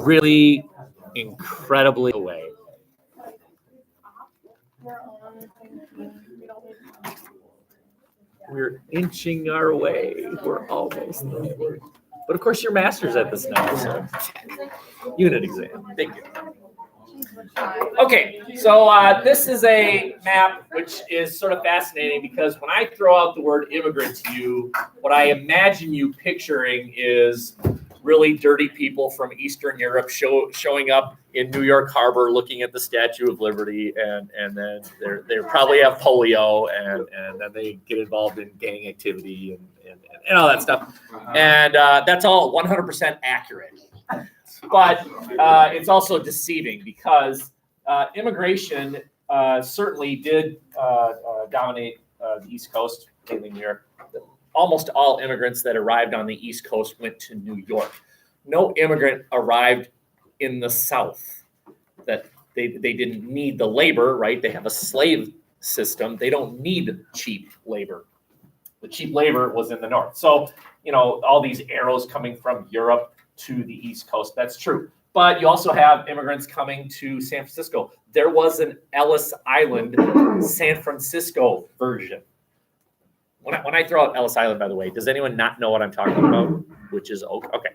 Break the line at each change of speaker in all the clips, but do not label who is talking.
really incredibly away. We're inching our way. We're almost there. But of course, your master's at this now, so unit exam. Thank you. Okay, so this is a map which is sort of fascinating because when I throw out the word immigrant to you, what I imagine you picturing is really dirty people from Eastern Europe showing up in New York Harbor looking at the Statue of Liberty, and then they probably have polio, and then they get involved in gang activity and all that stuff. And that's all 100% accurate. But it's also deceiving because immigration certainly did dominate the East Coast, mainly New York. Almost all immigrants that arrived on the East Coast went to New York. No immigrant arrived in the South. That they didn't need the labor, right? They have a slave system. They don't need cheap labor. The cheap labor was in the North. So, all these arrows coming from Europe to the East Coast, that's true. But you also have immigrants coming to San Francisco. There was an Ellis Island, San Francisco version. When I throw out Ellis Island, by the way, does anyone not know what I'm talking about? Which is okay.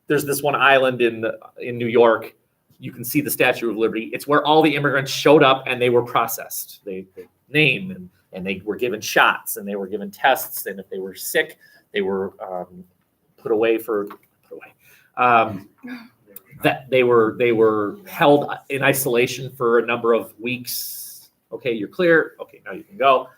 There's this one island in New York. You can see the Statue of Liberty. It's where all the immigrants showed up and they were processed. They named and they were given shots and they were given tests. And if they were sick, they were put away. That they were held in isolation for a number of weeks. Okay, you're clear. Okay, now you can go.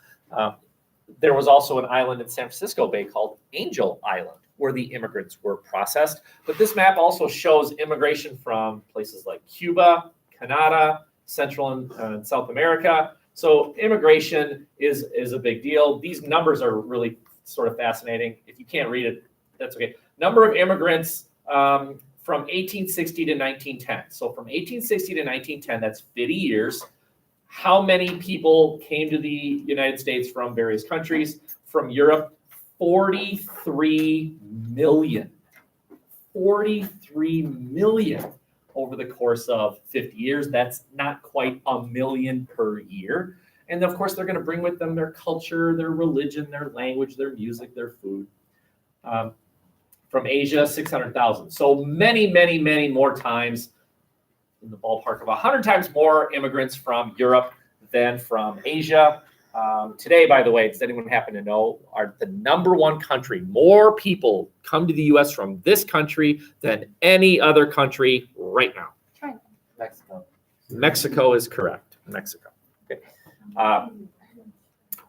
There was also an island in San Francisco Bay called Angel Island, where the immigrants were processed. But this map also shows immigration from places like Cuba, Canada, Central and South America. So immigration is a big deal. These numbers are really sort of fascinating. If you can't read it, that's okay. Number of immigrants from 1860 to 1910. So from 1860 to 1910, that's 50 years. How many people came to the United States from various countries? From Europe, 43 million. 43 million over the course of 50 years. That's not quite a million per year. And of course, they're going to bring with them their culture, their religion, their language, their music, their food. From Asia, 600,000. So many more times, in the ballpark of 100 times more immigrants from Europe than from Asia. Today, by the way, does anyone happen to know, are the number one country, more people come to the U.S. from this country than any other country right now?
China.
Mexico.
Mexico is correct. Mexico. Okay.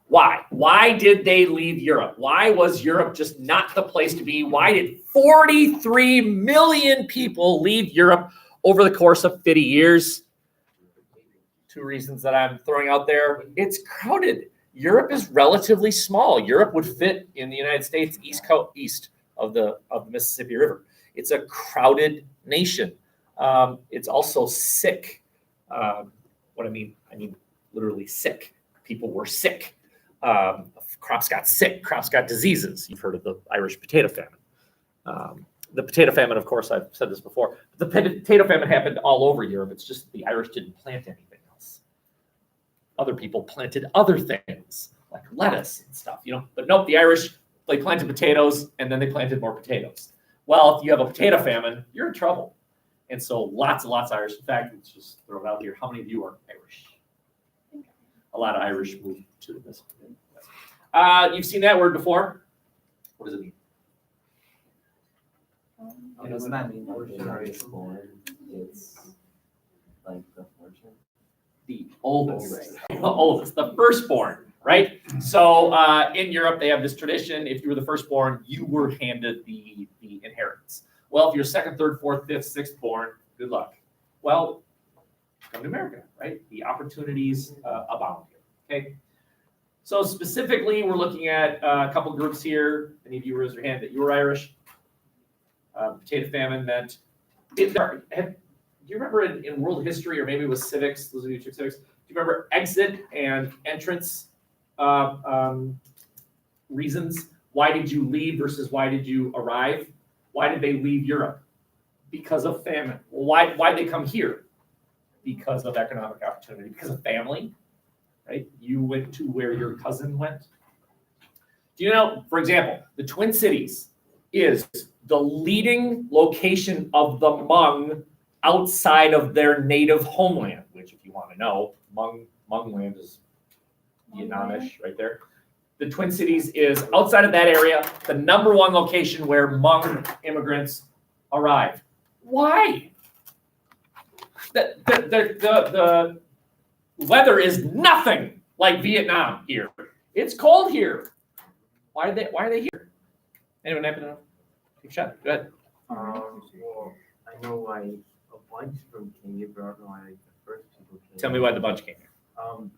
Why? Why did they leave Europe? Why was Europe just not the place to be? Why did 43 million people leave Europe over the course of 50 years? Two reasons that I'm throwing out there. It's crowded. Europe is relatively small. Europe would fit in the United States east of the Mississippi River. It's a crowded nation. It's also sick. What I mean literally sick. People were sick. Crops got sick. Crops got diseases. You've heard of the Irish potato famine. The potato famine, of course, I've said this before. The potato famine happened all over Europe. It's just the Irish didn't plant anything else. Other people planted other things like lettuce and stuff, But nope, the Irish, they planted potatoes and then they planted more potatoes. Well, if you have a potato famine, you're in trouble. And so lots and lots of Irish. In fact, let's just throw it out here. How many of you are Irish? A lot of Irish moved to this. You've seen that word before. What does it mean?
Doesn't that mean it's like the fortune?
The oldest, the firstborn, right? So in Europe, they have this tradition. If you were the firstborn, you were handed the inheritance. Well, if you're second, third, fourth, fifth, sixth born, good luck. Well, come to America, right? The opportunities abound here, okay? So specifically, we're looking at a couple groups here. Any of you raise your hand that you were Irish? Potato famine meant. Do you remember in world history, or maybe it was civics? Those of you who took civics. Do you remember exit and entrance reasons? Why did you leave versus why did you arrive? Why did they leave Europe? Because of famine. Well, why'd they come here? Because of economic opportunity, because of family, right? You went to where your cousin went. Do you know, for example, the Twin Cities is the leading location of the Hmong outside of their native homeland, which if you want to know, Hmong land is Vietnamish right there. The Twin Cities is outside of that area, the number one location where Hmong immigrants arrive. Why? The weather is nothing like Vietnam here. It's cold here. Why are they here? Anyone happen to know? Take a shot. Go ahead.
Well, I know why a bunch of them came here, but I don't know why like, the first people came.
Tell me why the bunch came here.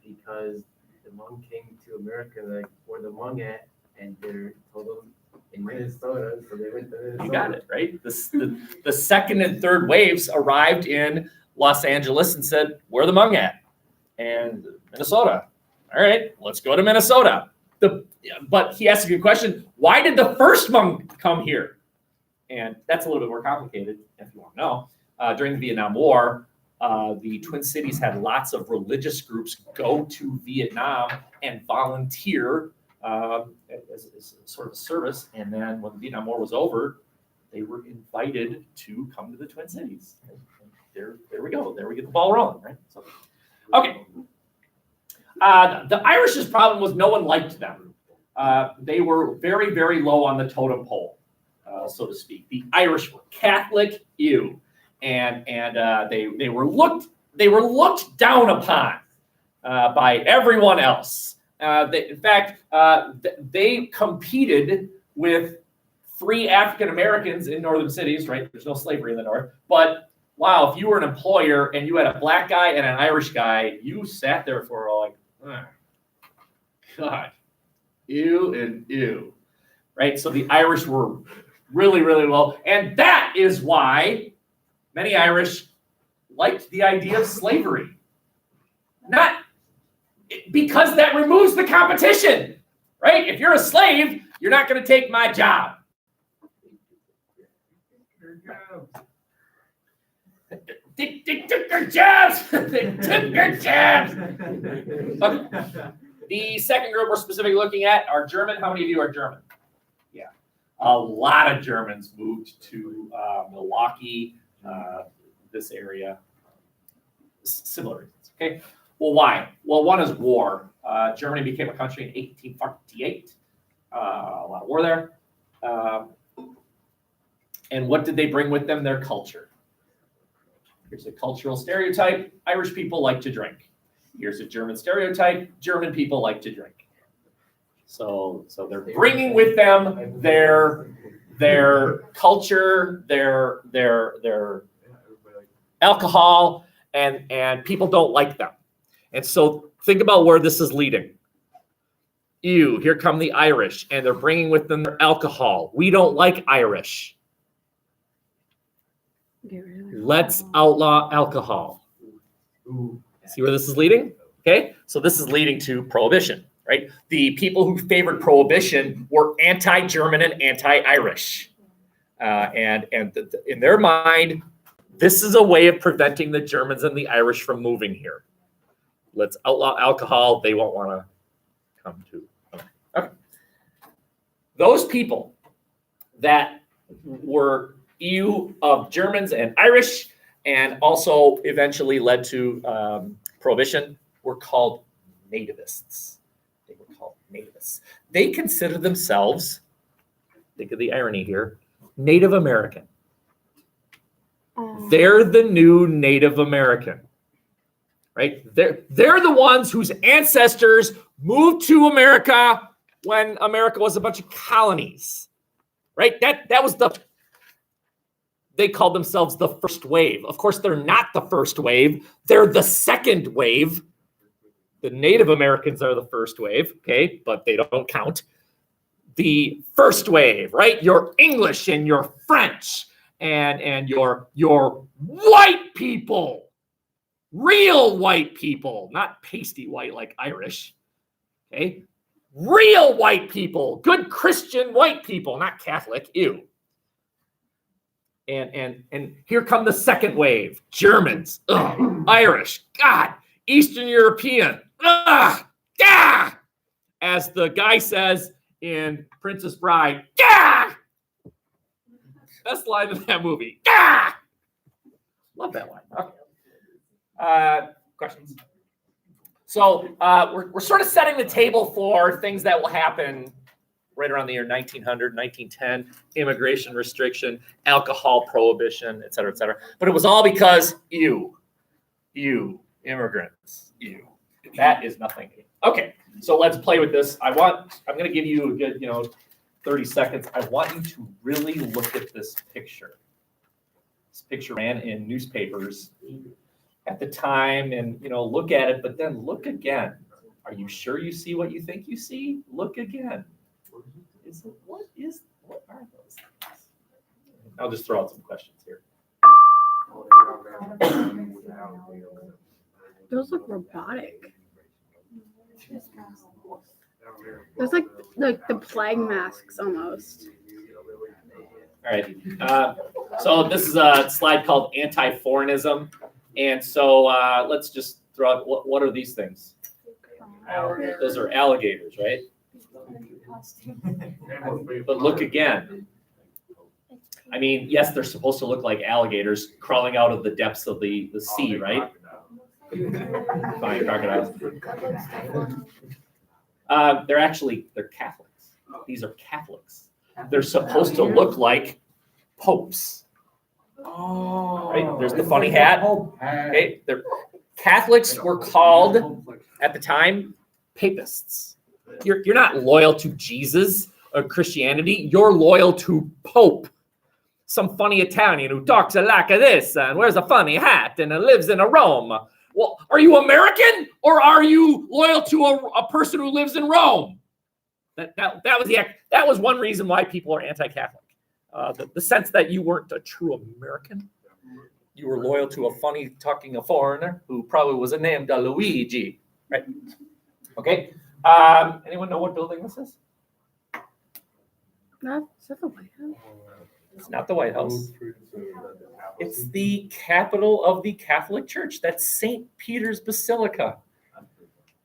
Because the Hmong came to America, like where the Hmong at, and they told them in Minnesota, so they went to Minnesota.
You got it, right? The second and third waves arrived in Los Angeles and said, where are the Hmong at? And Minnesota. All right, let's go to Minnesota. But he asked a good question. Why did the first Hmong come here? And that's a little bit more complicated, if you want to know. During the Vietnam War, the Twin Cities had lots of religious groups go to Vietnam and volunteer as sort of a service. And then when the Vietnam War was over, they were invited to come to the Twin Cities. And there we go. There we get the ball rolling, right? So, okay. The Irish's problem was no one liked them. They were very, very low on the totem pole, so to speak. The Irish were Catholic, and they were looked down upon by everyone else. In fact, they competed with free African Americans in northern cities. Right? There's no slavery in the north, but wow, if you were an employer and you had a black guy and an Irish guy, you sat there for like, oh, God, ew and ew, right? So the Irish were really, really low. And that is why many Irish liked the idea of slavery. Not because that removes the competition, right? If you're a slave, you're not going to take my job. They took their jobs. They took their jobs. Okay. The second group we're specifically looking at are German. How many of you are German? Yeah. A lot of Germans moved to Milwaukee, this area. Similar reasons. Okay. Well, why? Well, one is war. Germany became a country in 1848. A lot of war there. And what did they bring with them? Their culture. Here's a cultural stereotype. Irish people like to drink. Here's a German stereotype. German people like to drink. So they're bringing with them their culture, their alcohol, and people don't like them. And so think about where this is leading. Ew, here come the Irish, and they're bringing with them their alcohol. We don't like Irish. Let's outlaw alcohol. See where this is leading? Okay, so this is leading to prohibition, right? The people who favored prohibition were anti-German and anti-Irish. And in their mind, this is a way of preventing the Germans and the Irish from moving here. Let's outlaw alcohol. They won't want to come to. Okay. Those people that were of Germans and Irish, and also eventually led to prohibition, were called nativists. They were called nativists. They consider themselves, think of the irony here, Native American. They're the new Native American, right? They're the ones whose ancestors moved to America when America was a bunch of colonies, right? That was they called themselves the first wave. Of course, they're not the first wave. They're the second wave. The Native Americans are the first wave, okay, but they don't count. The first wave, right? Your English and your French and your white people, real white people, not pasty white like Irish, okay? Real white people, good Christian white people, not Catholic, ew. And here come the second wave. Germans, Irish, God, Eastern European, gah! As the guy says in Princess Bride, gah! Best line in that movie. Gah! Love that line. Okay. Questions? So we're sort of setting the table for things that will happen right around the year 1900, 1910, immigration restriction, alcohol prohibition, et cetera, et cetera. But it was all because you, immigrants, you. That is nothing. Okay, so let's play with this. I'm going to give you a good, 30 seconds. I want you to really look at this picture. This picture ran in newspapers at the time, and look at it, but then look again. Are you sure you see what you think you see? Look again. What are those things? I'll just throw out some questions here.
Those look robotic. Those like the plague masks almost.
All right. So this is a slide called anti-foreignism. And so let's just throw out, what are these things? Those are alligators, right? But look again. I mean, yes, they're supposed to look like alligators crawling out of the depths of the sea, right? Fine, crocodiles. They're Catholics. These are Catholics. They're supposed to look like popes.
Oh,
right? There's the funny hat. Okay, Catholics were called at the time papists. You're not loyal to Jesus or Christianity. You're loyal to Pope, some funny Italian who talks a like this and wears a funny hat and lives in a Rome. Well, are you American or are you loyal to a person who lives in Rome? That was one reason why people are anti-Catholic. The sense that you weren't a true American. You were loyal to a funny talking foreigner who probably was named Luigi, right? Okay. Anyone know what building this is?
Is that the White House?
It's not the White House. It's the capital of the Catholic Church. That's St. Peter's Basilica,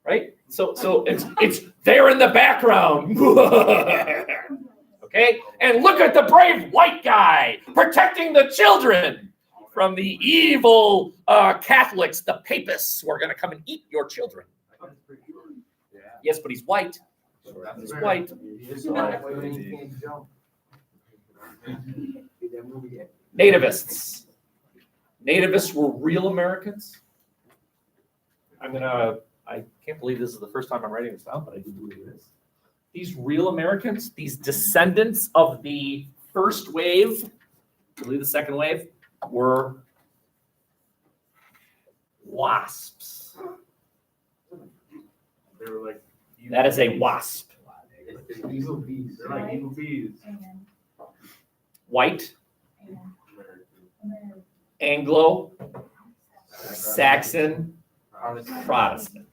right? So it's there in the background. Okay, and look at the brave white guy protecting the children from the evil Catholics, the papists, who are going to come and eat your children. Yes, but he's white. He's white. Nativists. Nativists were real Americans. I can't believe this is the first time I'm writing this down, but I do believe it is. These real Americans, these descendants of the first wave, I believe the second wave, were wasps.
They were like
That is a wasp.
evil bees. They're like evil bees.
White, Anglo, Saxon, Protestant.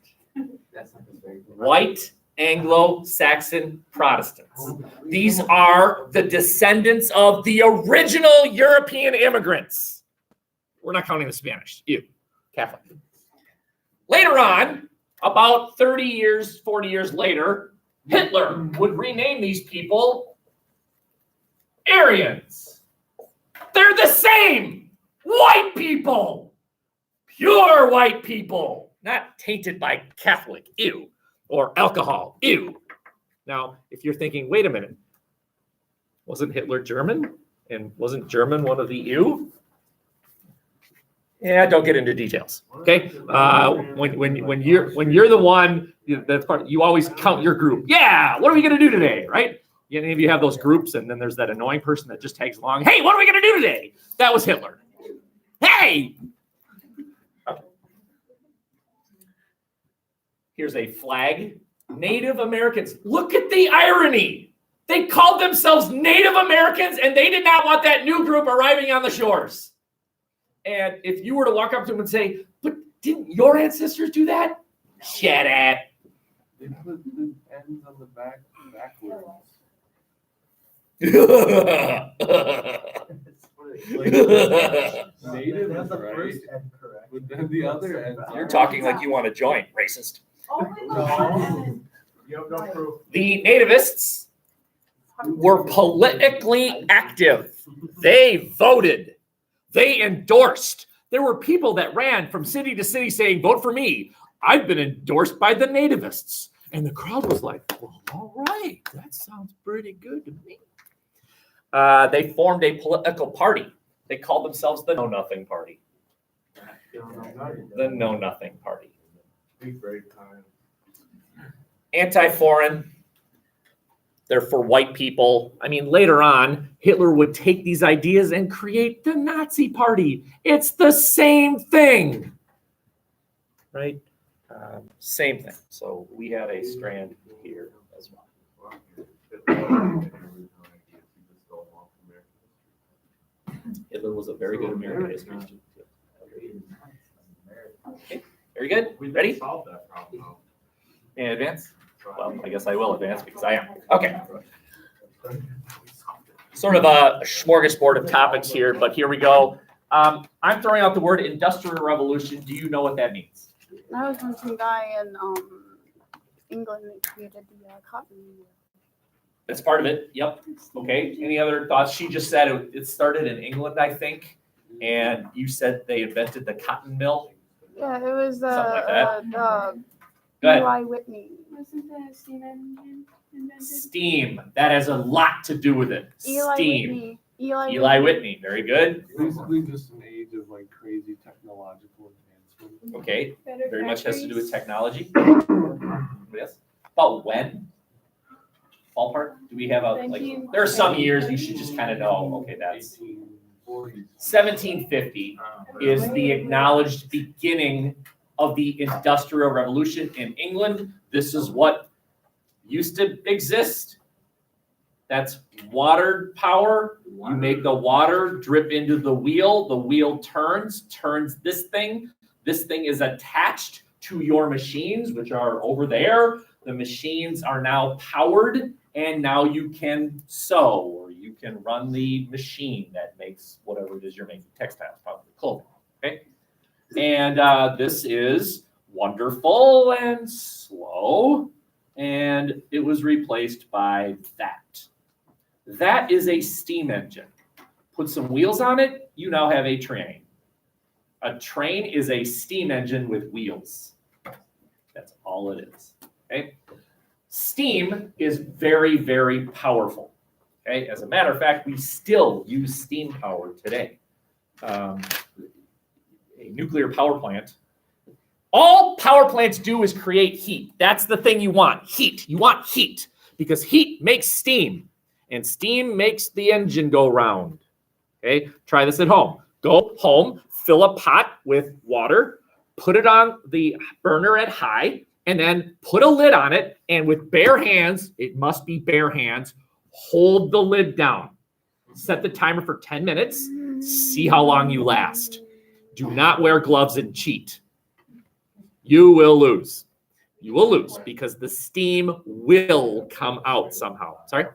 White, Anglo-Saxon Protestants. These are the descendants of the original European immigrants. We're not counting the Spanish. You, Catholic. Later on, about 30 years, 40 years later, Hitler would rename these people Aryans. They're the same. White people. Pure white people. Not tainted by Catholic. Ew. Or alcohol. Ew. Now, if you're thinking, wait a minute, wasn't Hitler German? And wasn't German one of the ew? Yeah, don't get into details. Okay. When you're the one, that's part. You always count your group. Yeah. What are we gonna do today? Right. Any of you have those groups, and then there's that annoying person that just tags along. Hey, what are we gonna do today? That was Hitler. Hey. Okay. Here's a flag. Native Americans. Look at the irony. They called themselves Native Americans, and they did not want that new group arriving on the shores. And if you were to walk up to them and say, but didn't your ancestors do that? Shut up.
They put the ends on the backwards. Native
That's
is
the
right,
first and correct.
but then the other end.
You're talking like you want to join, racist.
No. You have no proof.
The nativists were politically active. They voted. They endorsed. There were people that ran from city to city saying, vote for me. I've been endorsed by the nativists. And the crowd was like, well, all right, that sounds pretty good to me. They formed a political party. They called themselves the Know Nothing Party. The Know Nothing Party.
Big break time.
Anti-foreign. They're for white people. I mean, later on, Hitler would take these ideas and create the Nazi Party. It's the same thing, right? Same thing. So we have a strand here as well. Hitler was a very good American history student. Okay, very good. Ready?
Solve that problem though.
And advance? Well, I guess I will advance because I am. Okay. Sort of a smorgasbord of topics here, but here we go. I'm throwing out the word Industrial Revolution. Do you know what that means?
That was when some guy in England created the cotton.
That's part of it. Yep. Okay. Any other thoughts? She just said it started in England, I think, and you said they invented the cotton mill.
Yeah, it was
Something like that. Go ahead.
Eli Whitney.
Wasn't the steam engine invented?
Steam. That has a lot to do with it.
Eli
Steam.
Whitney. Eli
Eli Whitney. Very good.
Basically just an age of like crazy technological advancement.
Okay.
Better
Very much has to do with
factories?
technology. Yes. About when? Ballpark? Do we have a like? There are some years you should just kind of know. Okay, that's
1840s.
1750 is the acknowledged beginning of the Industrial Revolution in England. This is what used to exist. That's water power. You make the water drip into the wheel turns this thing. This thing is attached to your machines, which are over there. The machines are now powered, and now you can sew, or you can run the machine that makes whatever it is you're making, textiles, probably clothing, okay? And this is wonderful and slow, and it was replaced by that. That is a steam engine. Put some wheels on it, you now have a train. A train is a steam engine with wheels. That's all it is, okay? Steam is very, very powerful, okay? As a matter of fact, we still use steam power today. A nuclear power plant. All power plants do is create heat. That's the thing you want, heat. You want heat because heat makes steam, and steam makes the engine go round, okay? Try this at home. Go home, fill a pot with water, put it on the burner at high, and then put a lid on it, and with bare hands, it must be bare hands, hold the lid down. Set the timer for 10 minutes, see how long you last. Do not wear gloves and cheat. You will lose. You will lose because the steam will come out somehow. Sorry?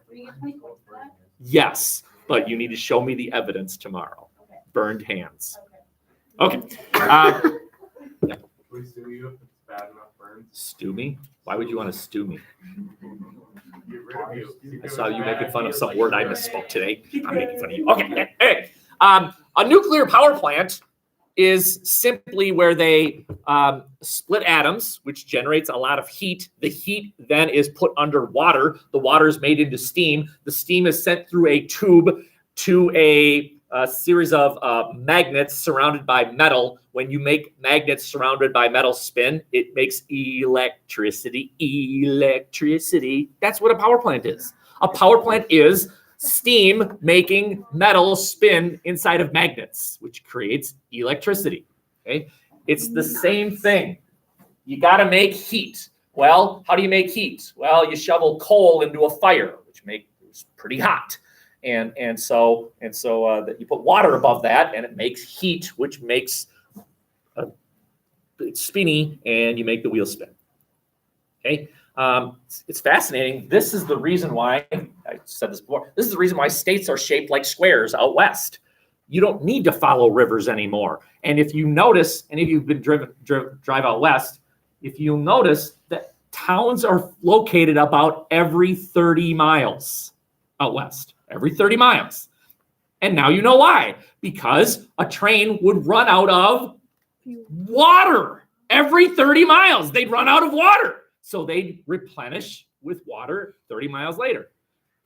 Yes, but you need to show me the evidence tomorrow. Burned hands. Okay.
We sue you if it's bad enough burns.
Stew me? Why would you want to stew me?
Get rid of you.
I saw you making fun of some word I misspoke today. I'm making fun of you. Okay. Hey. A nuclear power plant is simply where they split atoms, which generates a lot of heat. The heat then is put under water. The water is made into steam. The steam is sent through a tube to a series of magnets surrounded by metal. When you make magnets surrounded by metal spin, it makes electricity. Electricity. That's what a power plant is. A power plant is steam making metal spin inside of magnets, which creates electricity. Okay, it's the same thing. You got to make heat. Well, how do you make heat? Well, you shovel coal into a fire, which makes it pretty hot. And so that you put water above that, and it makes heat, which makes it's spinny, and you make the wheel spin. Okay, it's fascinating. This is the reason why I said this before. This is the reason why states are shaped like squares out west. You don't need to follow rivers anymore. And if you notice, any of you have been drive out west, if you notice that towns are located about every 30 miles out west, every 30 miles. And now you know why. Because a train would run out of water every 30 miles. They'd run out of water. So they'd replenish with water 30 miles later.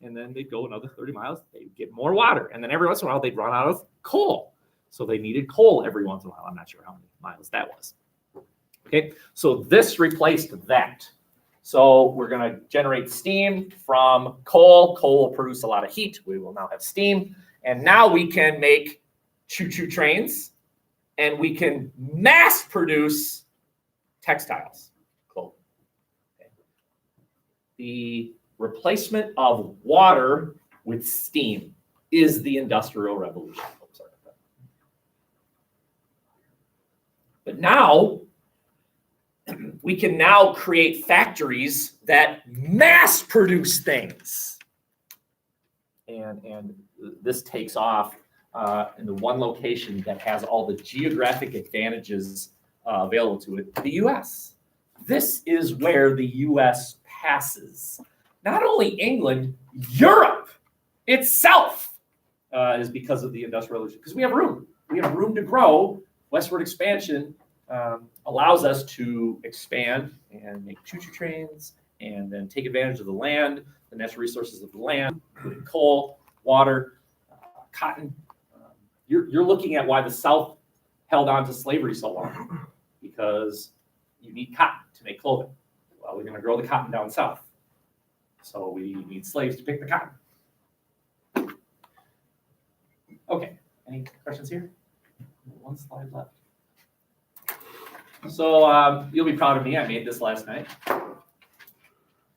And then they'd go another 30 miles, they'd get more water. And then every once in a while, they'd run out of coal. So they needed coal every once in a while. I'm not sure how many miles that was. Okay, so this replaced that. So we're going to generate steam from coal. Coal will produce a lot of heat. We will now have steam. And now we can make choo-choo trains, and we can mass produce textiles, clothing. Okay. The replacement of water with steam is the Industrial Revolution. Oh, sorry about that. But now, we can now create factories that mass produce things. And this takes off in the one location that has all the geographic advantages available to it, the US. This is where the US passes. Not only England, Europe itself is because of the Industrial Revolution, because we have room. We have room to grow. Westward expansion allows us to expand and make choo-choo trains and then take advantage of the land, the natural resources of the land, including coal, water, cotton. You're looking at why the South held on to slavery so long, because you need cotton to make clothing. Well, we're going to grow the cotton down south. So we need slaves to pick the cotton. Okay, any questions here? One slide left. So you'll be proud of me. I made this last night.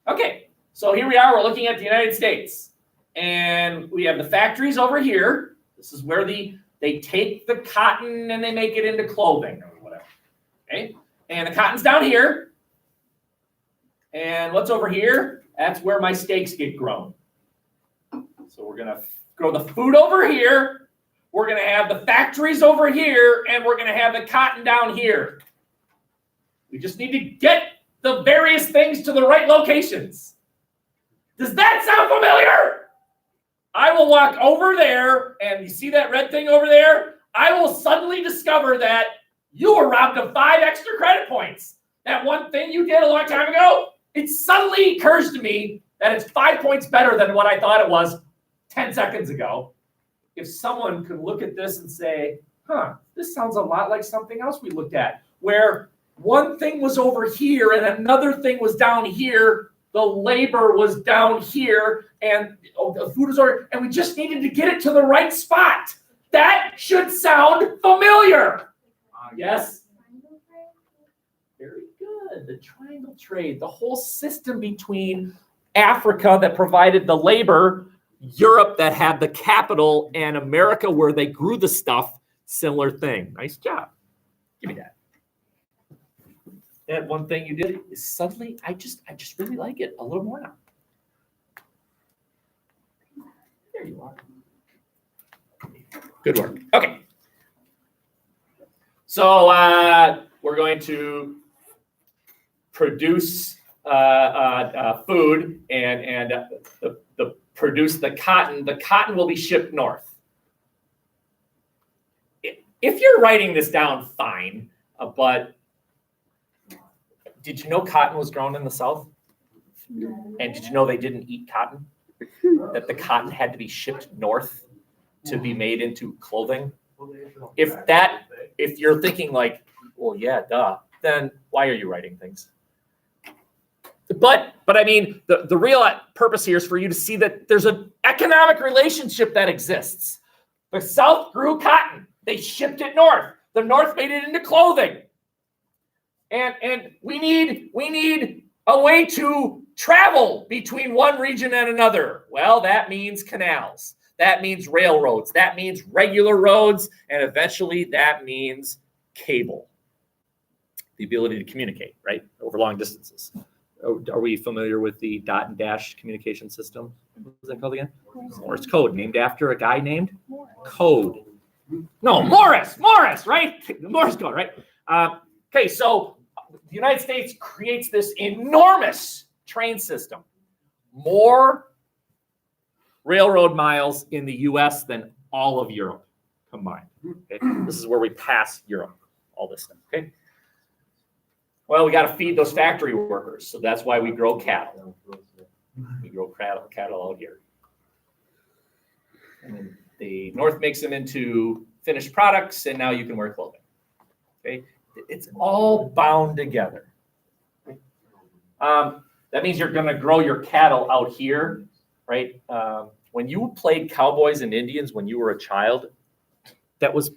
Okay, so here we are. We're looking at the United States. And we have the factories over here. This is where they take the cotton and they make it into clothing or whatever. Okay, and the cotton's down here. And what's over here? That's where my steaks get grown. So we're going to grow the food over here. We're going to have the factories over here. And we're going to have the cotton down here. We just need to get the various things to the right locations. Does that sound familiar? I will walk over there, and you see that red thing over there? I will suddenly discover that you were robbed of 5 extra credit points. That one thing you did a long time ago, it suddenly occurs to me that it's 5 points better than what I thought it was 10 seconds ago. If someone could look at this and say, this sounds a lot like something else we looked at, where one thing was over here and another thing was down here, the labor was down here, and the food was over, and we just needed to get it to the right spot. That should sound familiar. Yes? Very good. The triangle trade, the whole system between Africa that provided the labor, Europe that had the capital, and America where they grew the stuff, similar thing. Nice job. Give me that. That one thing you did is suddenly, I just really like it a little more now. There you are. Good work. Okay. So we're going to produce food and produce the cotton. The cotton will be shipped north. If you're writing this down, fine, but did you know cotton was grown in the South? And did you know they didn't eat cotton? That the cotton had to be shipped north to be made into clothing? If you're thinking like, well, yeah, duh, then why are you writing things? But I mean, the real purpose here is for you to see that there's an economic relationship that exists. The South grew cotton. They shipped it north. The North made it into clothing. And we need a way to travel between one region and another. Well, that means canals. That means railroads. That means regular roads. And eventually that means cable. The ability to communicate, right, over long distances. Are we familiar with the dot and dash communication system? What was that called again? Morse code, named after a guy named Code. No, Morris, right? The Morris code, right? Okay, so the United States creates this enormous train system. More railroad miles in the US than all of Europe combined. Okay? This is where we pass Europe, all this stuff. Okay. Well, we got to feed those factory workers, so that's why we grow cattle. We grow cattle out here. And then the North makes them into finished products, and now you can wear clothing. Okay, it's all bound together. That means you're going to grow your cattle out here, right? When you played cowboys and Indians when you were a child, that was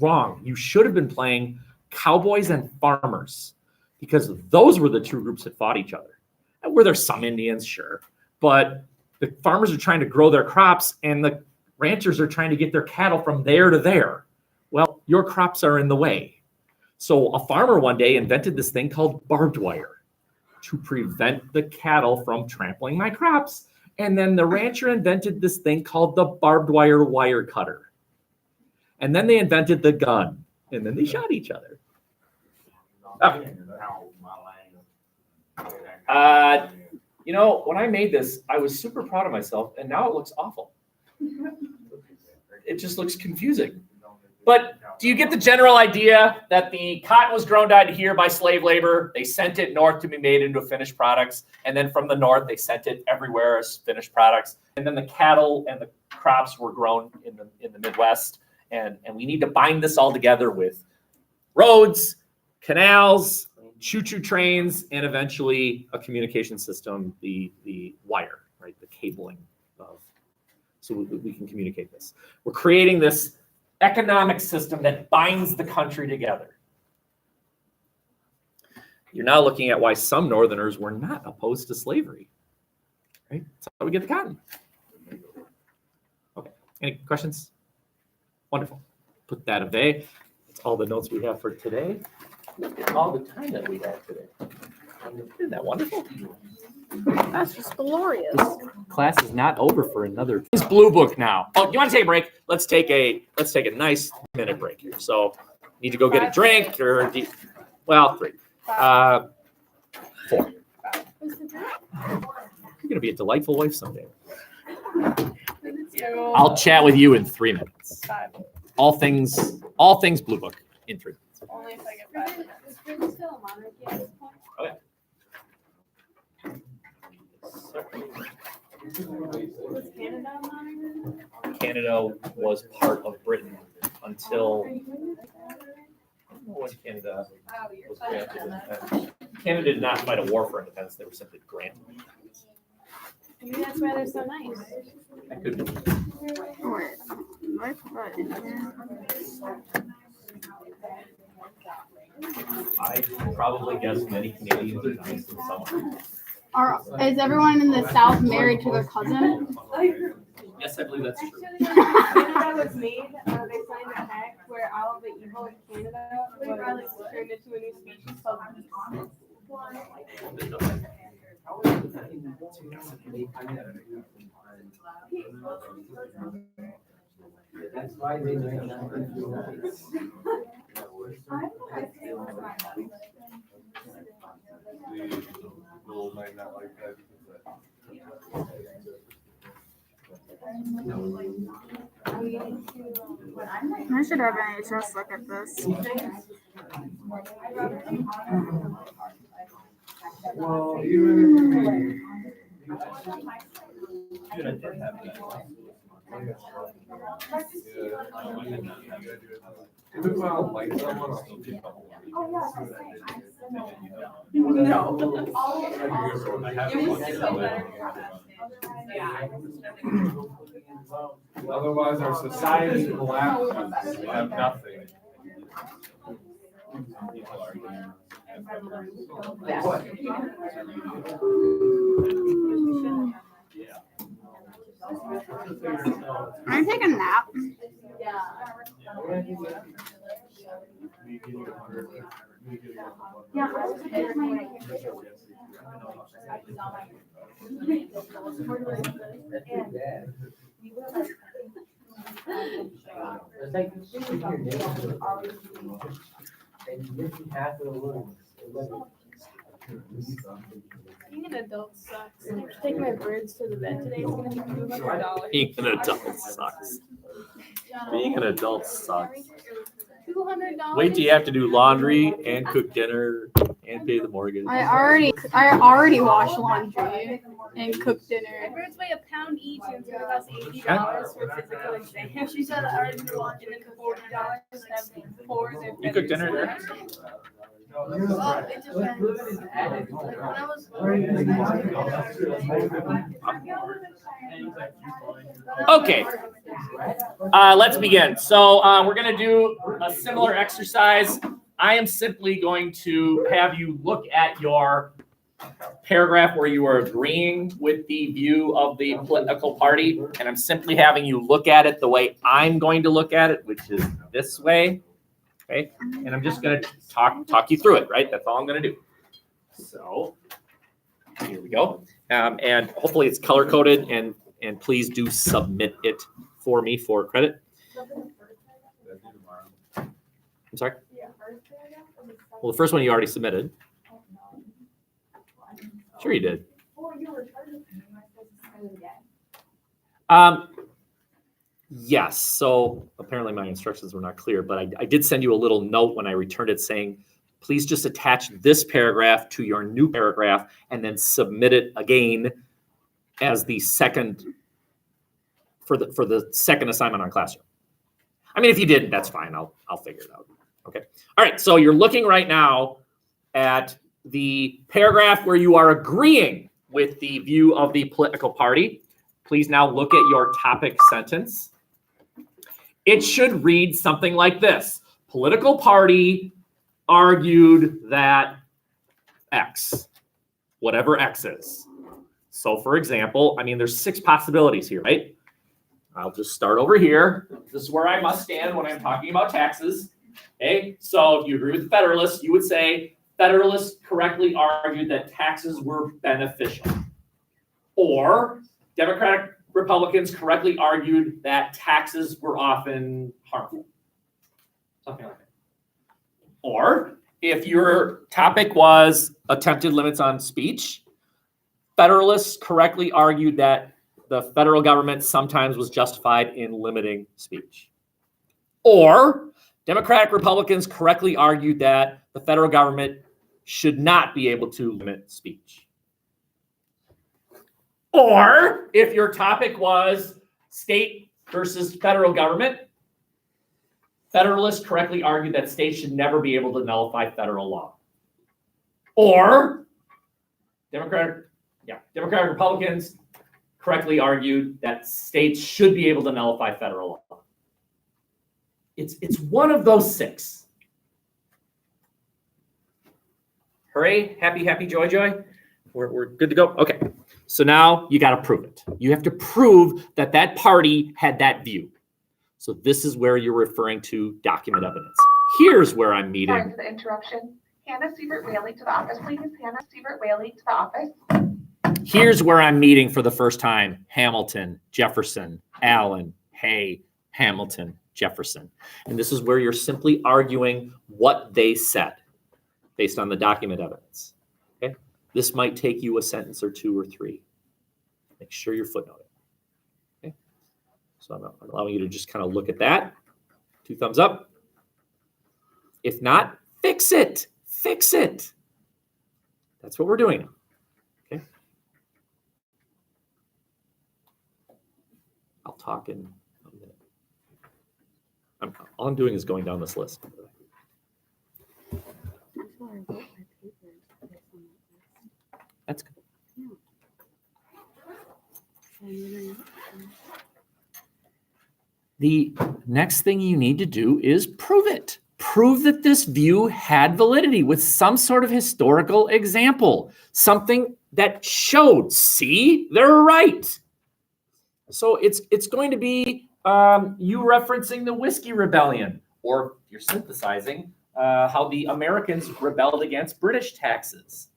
wrong. You should have been playing cowboys and farmers, because those were the two groups that fought each other. Were there some Indians? Sure. But the farmers are trying to grow their crops, and the ranchers are trying to get their cattle from there to there. Well, your crops are in the way. So a farmer one day invented this thing called barbed wire to prevent the cattle from trampling my crops. And then the rancher invented this thing called the barbed wire cutter. And then they invented the gun, and then they shot each other. You know, when I made this, I was super proud of myself, and now it looks awful. It just looks confusing. But do you get the general idea that the cotton was grown down here by slave labor? They sent it north to be made into finished products. And then from the north, they sent it everywhere as finished products. And then the cattle and the crops were grown in the Midwest. And we need to bind this all together with roads, canals, choo-choo trains, and eventually a communication system, the wire, right? The cabling so we can communicate this. We're creating this economic system that binds the country together. You're now looking at why some Northerners were not opposed to slavery, right? That's how we get the cotton. Okay, any questions? Wonderful. Put that away. That's all the notes we have for today. Look at all the time that we have today. Isn't that wonderful?
That's just glorious.
This class is not over for another. It's Blue Book now. Oh, you want to take a break? Let's take a nice minute break here. So, need to go get a drink or 3. 4. You're gonna be a delightful wife someday. I'll chat with you in 3 minutes.
5.
All things Blue Book in 3 minutes.
Only if I get 5 minutes. Is Britain still a monarchy at this point?
Okay.
Was Canada a monarchy?
Canada was part of Britain until when Canada was granted independence. Canada did not fight a war for independence; they were simply granted.
Maybe that's why they're so nice.
That could be. I probably guess many Canadians are nice in some.
Is everyone in the South married to their cousin?
Yes, I believe that's true.
Actually, Canada was made, they signed a pact where all of the evil in Canada was turned into a new species called
That's why they
The world might not like that
I should have NHS look at this.
Well, even if I don't like someone, I'll still keep them. Otherwise, our society collapses. We have nothing.
I'm taking a nap.
It's like if your neighbor and missing half of the words.
Being an adult sucks. I have to take my birds to the vet today. It's gonna be $200.
Being an adult sucks. Being an adult sucks.
$200.
Wait till you have to do laundry and cook dinner and pay the mortgage.
I already wash laundry and cook
My
dinner.
birds weigh a pound each, and it's gonna cost $80 for physical exam. She said I already do laundry, and then $40 to have fours or
You cook dinner there?
Well, it depends. Like, when I was
Okay. Let's begin. So we're going to do a similar exercise. I am simply going to have you look at your paragraph where you are agreeing with the view of the political party, and I'm simply having you look at it the way I'm going to look at it, which is this way. Okay, and I'm just going to talk you through it, right? That's all I'm going to do. So here we go, and hopefully it's color coded, and please do submit it for me for credit. I'm sorry. Well, the first one you already submitted. Sure, you did. Yes. So apparently my instructions were not clear, but I did send you a little note when I returned it saying, please just attach this paragraph to your new paragraph and then submit it again as the second for the second assignment on Classroom. I mean, if you didn't, that's fine. I'll figure it out. Okay. All right. So you're looking right now at the paragraph where you are agreeing with the view of the political party. Please now look at your topic sentence. It should read something like this. Political party argued that X, whatever X is. So for example, I mean, there's 6 possibilities here, right? I'll just start over here. This is where I must stand when I'm talking about taxes. Okay, so if you agree with the Federalists, you would say Federalists correctly argued that taxes were beneficial. Or Democratic Republicans correctly argued that taxes were often harmful. Something like that. Or if your topic was attempted limits on speech, Federalists correctly argued that the federal government sometimes was justified in limiting speech. Or Democratic Republicans correctly argued that the federal government should not be able to limit speech. Or if your topic was state versus federal government, Federalists correctly argued that states should never be able to nullify federal law. Or Democratic Republicans correctly argued that states should be able to nullify federal law. It's one of those 6. Hooray, happy, joy. We're good to go. Okay. So now you got to prove it. You have to prove that that party had that view. So this is where you're referring to document evidence. Here's where I'm meeting.
Sorry for the interruption. Hannah Siebert Whaley to the office, please. Hannah Siebert Whaley to the office.
Here's where I'm meeting for the first time. Hamilton, Jefferson, Allen, Hay, Hamilton, Jefferson. And this is where you're simply arguing what they said based on the document evidence. Okay? This might take you a sentence or 2 or 3. Make sure you're footnoting. Okay? So I'm allowing you to just kind of look at that. 2 thumbs up. If not, fix it. Fix it. That's what we're doing. Okay? I'll talk in a minute. All I'm doing is going down this list. That's good. The next thing you need to do is prove it. Prove that this view had validity with some sort of historical example, something that showed, see, they're right. So it's going to be you referencing the Whiskey Rebellion, or you're synthesizing how the Americans rebelled against British taxes.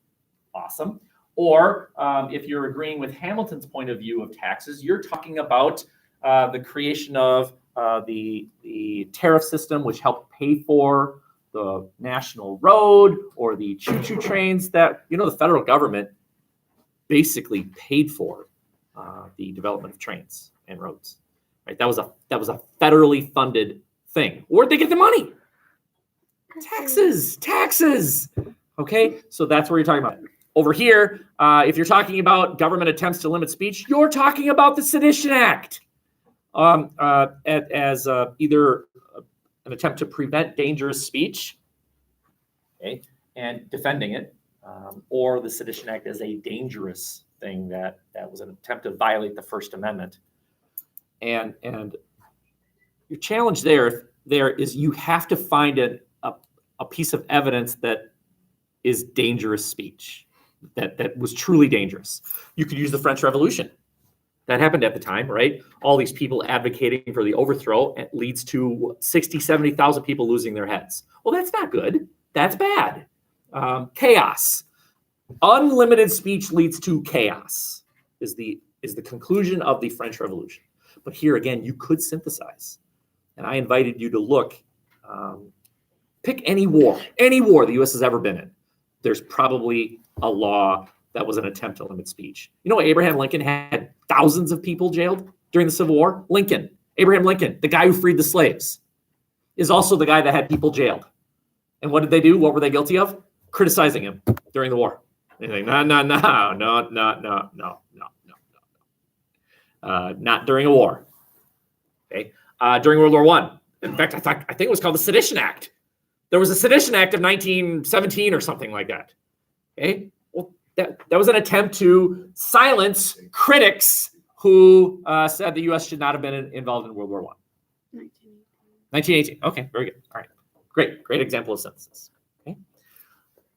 Awesome. Or if you're agreeing with Hamilton's point of view of taxes, you're talking about the creation of the tariff system, which helped pay for the national road or the choo-choo trains that, the federal government basically paid for the development of trains and roads. Right? That was a federally funded thing. Where'd they get the money? Taxes. Okay, so that's what you're talking about. Over here, if you're talking about government attempts to limit speech, you're talking about the Sedition Act as either an attempt to prevent dangerous speech, okay, and defending it, or the Sedition Act as a dangerous thing that was an attempt to violate the First Amendment. And your challenge there is you have to find a piece of evidence that is dangerous speech, that was truly dangerous. You could use the French Revolution. That happened at the time, right? All these people advocating for the overthrow, it leads to 60, 70,000 people losing their heads. Well, that's not good. That's bad. Chaos. Unlimited speech leads to chaos is the conclusion of the French Revolution. But here again, you could synthesize. And I invited you to look, pick any war the U.S. has ever been in. There's probably a law that was an attempt to limit speech. Abraham Lincoln had thousands of people jailed during the Civil War? Abraham Lincoln, the guy who freed the slaves, is also the guy that had people jailed. And what did they do? What were they guilty of? Criticizing him during the war. They're like, no. Not during a war. Okay. During World War I. In fact, I think it was called the Sedition Act. There was a Sedition Act of 1917 or something like that. Okay. Well, that was an attempt to silence critics who said the U.S. should not have been involved in World War I. 1918. Okay, very good. All right. Great example of synthesis. Okay.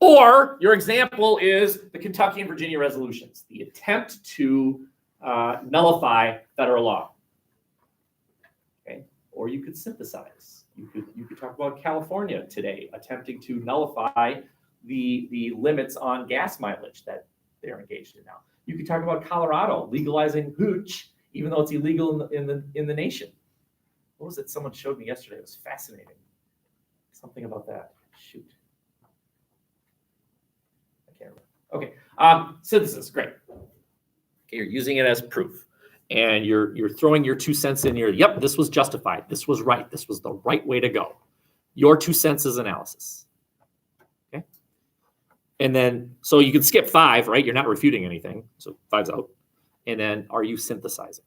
Or your example is the Kentucky and Virginia resolutions, the attempt to nullify federal law. Okay. Or you could synthesize. You could talk about California today attempting to nullify the limits on gas mileage that they're engaged in now. You could talk about Colorado legalizing hooch, even though it's illegal in the nation. What was it someone showed me yesterday? It was fascinating. Something about that. Shoot. I can't remember. Okay. Synthesis, great. Okay, you're using it as proof. And you're throwing your 2 cents in here. Yep, this was justified. This was right. This was the right way to go. Your 2 cents is analysis. Okay. And then, so you can skip 5, right? You're not refuting anything. So 5's out. And then, are you synthesizing?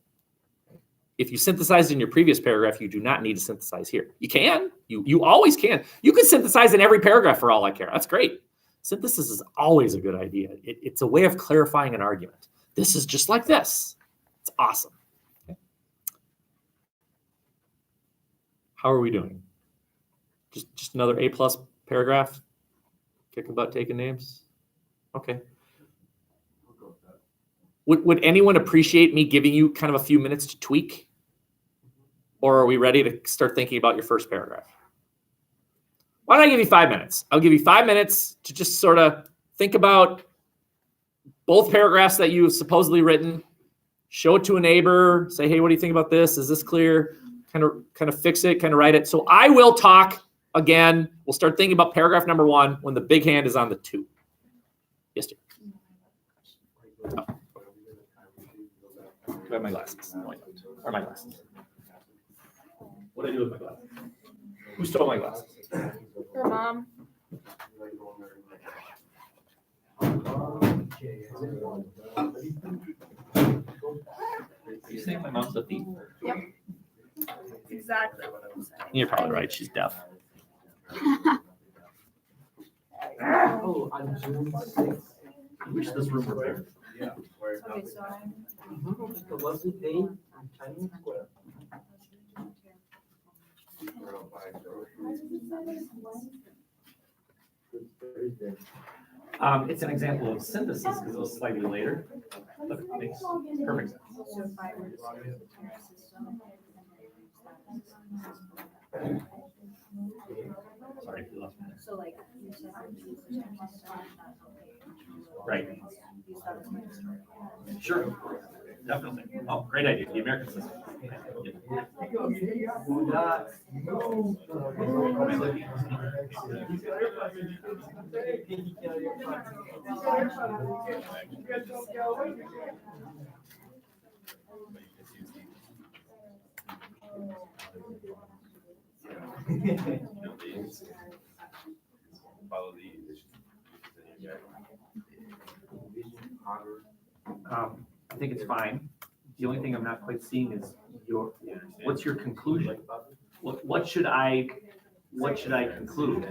If you synthesized in your previous paragraph, you do not need to synthesize here. You can. You always can. You can synthesize in every paragraph for all I care. That's great. Synthesis is always a good idea. It's a way of clarifying an argument. This is just like this. It's awesome. Okay. How are we doing? Just another A+ paragraph? Kicking butt, taking names? Okay. Would anyone appreciate me giving you kind of a few minutes to tweak? Or are we ready to start thinking about your first paragraph? Why don't I give you 5 minutes? I'll give you 5 minutes to just sort of think about both paragraphs that you've supposedly written, show it to a neighbor, say, hey, what do you think about this? Is this clear? Kind of fix it, kind of write it. So I will talk again. We'll start thinking about paragraph number 1 when the big hand is on the 2. Yes, sir. Oh. Do I have my glasses? No, I don't. Or my glasses? What do I do with my glasses? Who stole my glasses?
Your mom.
Are you saying my mom's a thief?
Yep. Exactly what I'm saying.
You're probably right. She's deaf.
Oh, on June 6th.
I wish this room were there.
Yeah.
Okay, so
The Wednesday day on Chinese Square.
It's an example of synthesis because it was slightly later, but it makes perfect sense. Sorry, you lost me. Right. Sure, definitely. Oh, great idea. The American system. Yeah. I think it's fine. The only thing I'm not quite seeing is what's your conclusion? What should I conclude?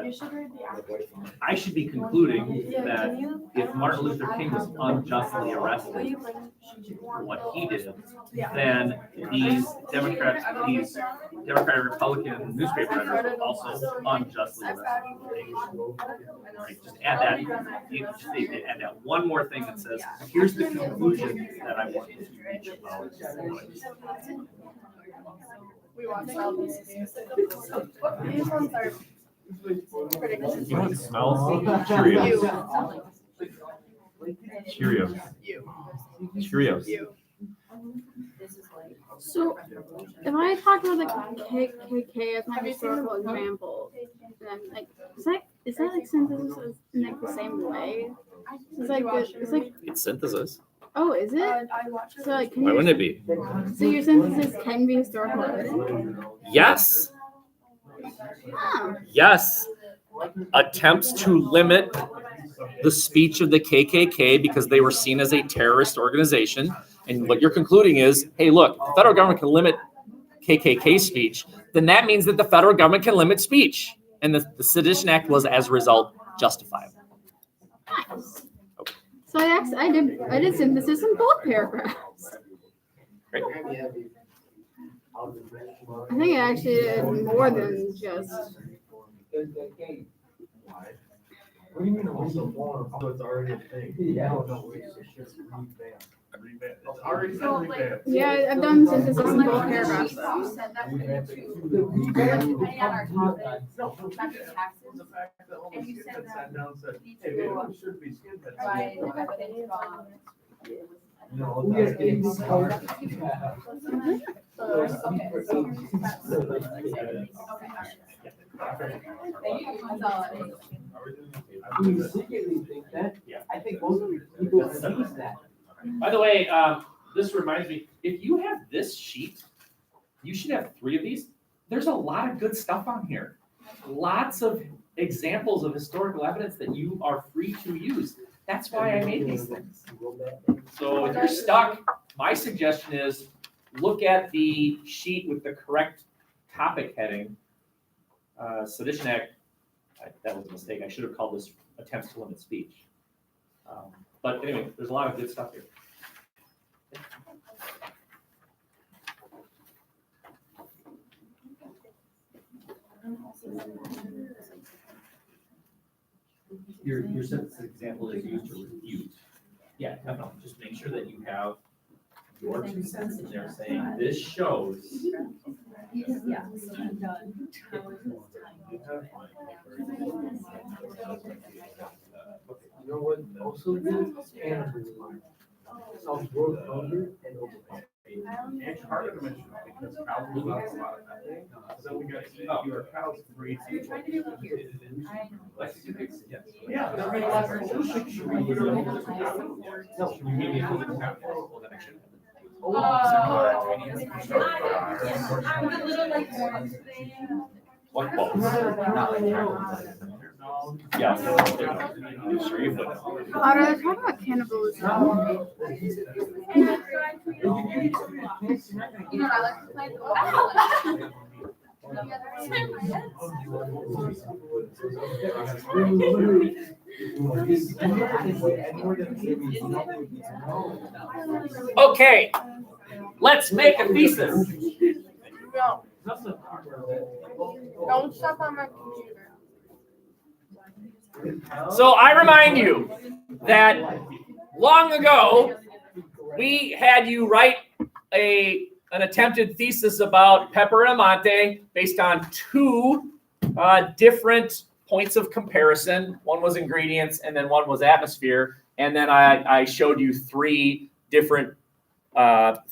You should read the application.
I should be concluding that if Martin Luther King was unjustly arrested for what he did, then these Democrat Republican newspaper editors are also unjustly arrested. Right, just add that. Add that one more thing that says, here's the conclusion that I want you to reach about.
We watched all these. These ones are pretty good.
You know what it smells? Cheerios. Cheerios. Cheerios.
So, if I talk about the KKK as my historical example, then like is that like synthesis in like the same way? It's like
It's synthesis.
oh, is it? So like
Why wouldn't it be?
So your synthesis can be historical evidence?
Yes.
Huh.
Yes. Attempts to limit the speech of the KKK because they were seen as a terrorist organization. And what you're concluding is, hey, look, the federal government can limit KKK speech, then that means that the federal government can limit speech. And the Sedition Act was, as a result, justifiable.
Nice. So I did synthesis in both paragraphs.
Great.
I think I actually did more than just.
What do you mean also form? So it's already a thing. Yeah.
It's already been revamped.
Yeah, I've done synthesis in both paragraphs. Though.
Depending on our topic, not just taxes.
The fact that all the
And you
skin
said
heads
that
sat down and said,
you
hey,
do,
maybe we should be skin heads.
Right, everything's gone.
No, that's getting started.
You secretly think that?
Yeah.
I think most people believe that.
By the way, this reminds me, if you have this sheet, you should have 3 of these. There's a lot of good stuff on here. Lots of examples of historical evidence that you are free to use. That's why I made these things. So if you're stuck, my suggestion is look at the sheet with the correct topic heading. Sedition Act, that was a mistake. I should have called this attempts to limit speech. But anyway, there's a lot of good stuff here. Your synthesis example is used to refute. Yeah, no, just make sure that you have your 2 cents in there saying this shows.
You know what also good? Cannibalism. Solves world hunger and overcrowding.
And hard to mention because cows lose out a lot of methane. So we got to keep our cows free. Yeah.
No,
I'm a little like more.
What quotes? Yes. Sure you would.
How do I talk about cannibalism?
You know, I like to play the
Okay, let's make a thesis.
No. Don't stop on my computer.
So I remind you that long ago, we had you write an attempted thesis about pepper and amante based on 2 different points of comparison. One was ingredients and then one was atmosphere. And then I showed you 3 different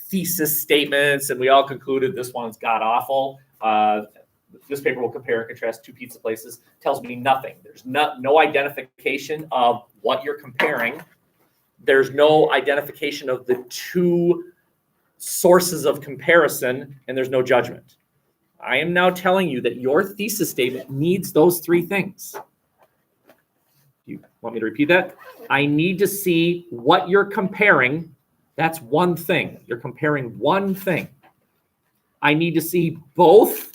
thesis statements, and we all concluded this one's god awful. This paper will compare and contrast two pizza places. Tells me nothing. There's no identification of what you're comparing. There's no identification of the two sources of comparison, and there's no judgment. I am now telling you that your thesis statement needs those three things. You want me to repeat that? I need to see what you're comparing. That's one thing. You're comparing one thing. I need to see both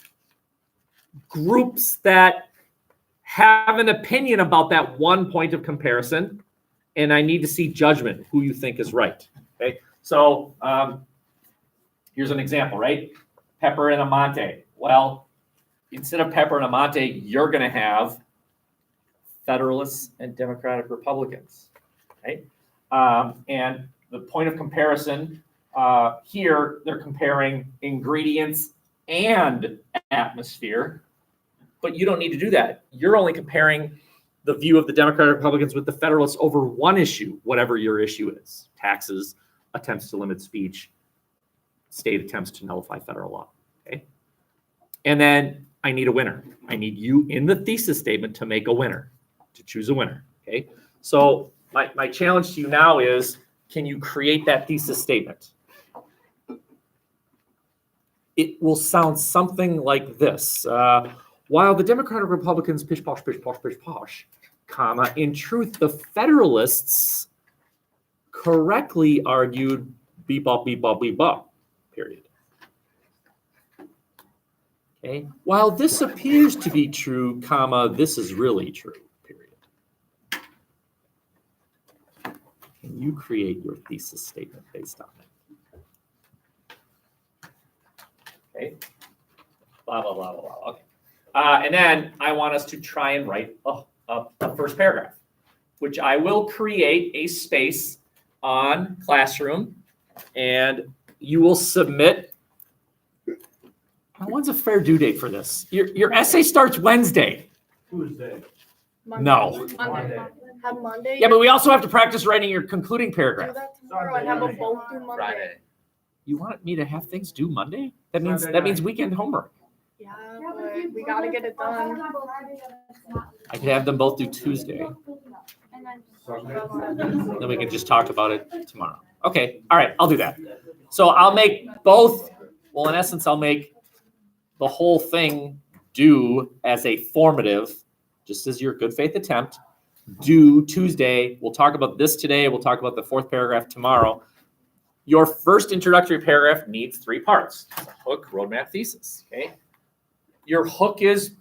groups that have an opinion about that one point of comparison, and I need to see judgment, who you think is right. Okay, so here's an example, right? Pepper and Amante. Well, instead of Pepper and Amante, you're going to have Federalists and Democratic Republicans, right? And the point of comparison here, they're comparing ingredients and atmosphere, but you don't need to do that. You're only comparing the view of the Democratic Republicans with the Federalists over one issue, whatever your issue is: taxes, attempts to limit speech, state attempts to nullify federal law. Okay. And then I need a winner. I need you in the thesis statement to make a winner, to choose a winner. Okay. So my challenge to you now is, can you create that thesis statement? It will sound something like this. While the Democratic Republicans pish posh, comma, in truth, the Federalists correctly argued beep bop, period. Okay. While this appears to be true, comma, this is really true, period. Can you create your thesis statement based on it? Okay. Blah, blah, blah, blah, blah. Okay. And then I want us to try and write a first paragraph, which I will create a space on Classroom, and you will submit. When's a fair due date for this? Your essay starts Wednesday.
Tuesday.
No.
Monday.
Have Monday.
Yeah, but we also have to practice writing your concluding
Do
paragraph.
that tomorrow and have them both do Monday.
Friday.
You want me to have things due Monday? That means
Sunday night.
weekend homework.
Yeah, but we gotta get it done.
I could have them both do Tuesday. Then we can just talk about it tomorrow. Okay, all right, I'll do that. So I'll make both, well, in essence, I'll make the whole thing due as a formative, just as your good faith attempt, due Tuesday. We'll talk about this today. We'll talk about the fourth paragraph tomorrow. Your first introductory paragraph needs three parts: hook, roadmap, thesis. Okay. Your hook is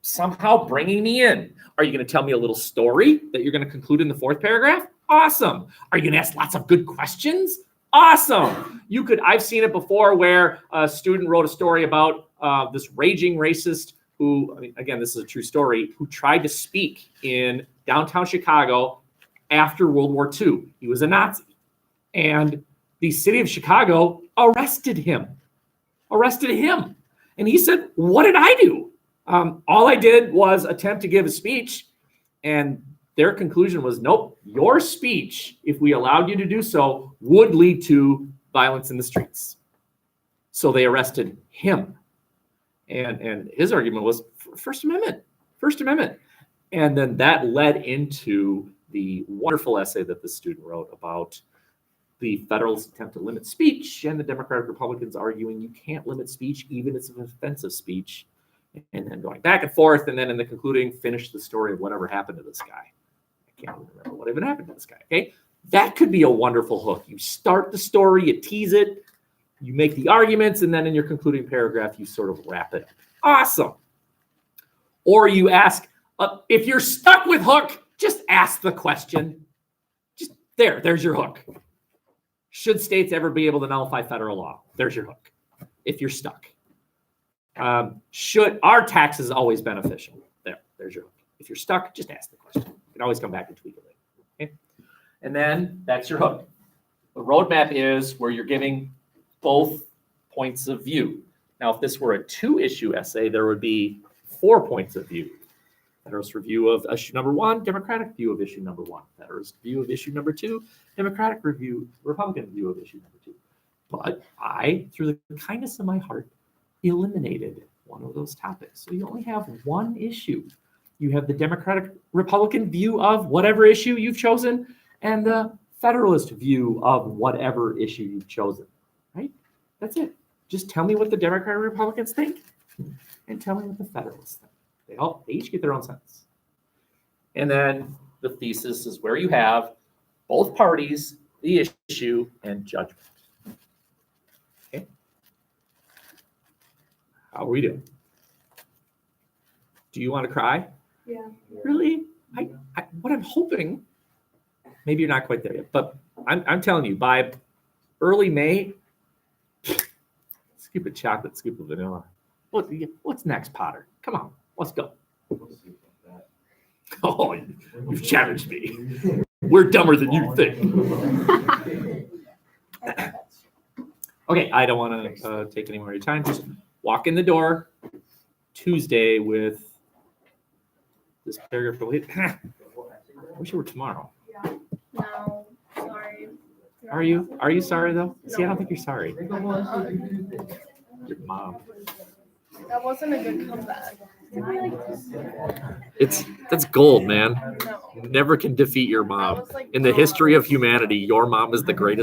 somehow bringing me in. Are you going to tell me a little story that you're going to conclude in the fourth paragraph? Awesome. Are you going to ask lots of good questions? Awesome. I've seen it before where a student wrote a story about this raging racist who, I mean, again, this is a true story, who tried to speak in downtown Chicago after World War II. He was a Nazi. And the city of Chicago arrested him. And he said, what did I do? All I did was attempt to give a speech, and their conclusion was, nope, your speech, if we allowed you to do so, would lead to violence in the streets. So they arrested him. And his argument was First Amendment. And then that led into the wonderful essay that the student wrote about the Federalists' attempt to limit speech and the Democratic Republicans arguing you can't limit speech even if it's an offensive speech, and then going back and forth, and then in the concluding, finish the story of whatever happened to this guy. I can't even remember what even happened to this guy, okay? That could be a wonderful hook. You start the story, you tease it, you make the arguments, and then in your concluding paragraph, you sort of wrap it up. Awesome. Or you ask, if you're stuck with hook, just ask the question. Just there's your hook. Should states ever be able to nullify federal law? There's your hook. If you're stuck. Should our taxes always beneficial? There's your hook. If you're stuck, just ask the question. You can always come back and tweak it later. Okay? And then that's your hook. The roadmap is where you're giving both points of view. Now, if this were a 2-issue essay, there would be 4 points of view. Federalist review of issue number 1, Democratic view of issue number 1. Federalist view of issue number 2, Democratic review, Republican view of issue number 2.
But I, through the kindness of my heart, eliminated one of those topics. So you only have one issue. You have the Democratic Republican view of whatever issue you've chosen and the Federalist view of whatever issue you've chosen, right? That's it. Just tell me what the Democratic Republicans think and tell me what the Federalists think. They each get their own sentence. And then the thesis is where you have both parties, the issue, and judgment. Okay. How are we doing? Do you want to cry?
Yeah.
Really? What I'm hoping, maybe you're not quite there yet, but I'm telling you, by early May, scoop of chocolate, scoop of vanilla. What's next, Potter? Come on, let's go. Oh, you've challenged me. We're dumber than you think. Okay, I don't want to take any more of your time. Just walk in the door Tuesday with this paragraph. I wish it were tomorrow.
No, sorry.
Are you? Are you sorry though? See, I don't think you're sorry. Your mom.
That wasn't a good comeback.
That's gold, man.
No.
Never can defeat your
That
mom.
was like
In the history of humanity, your mom is the greatest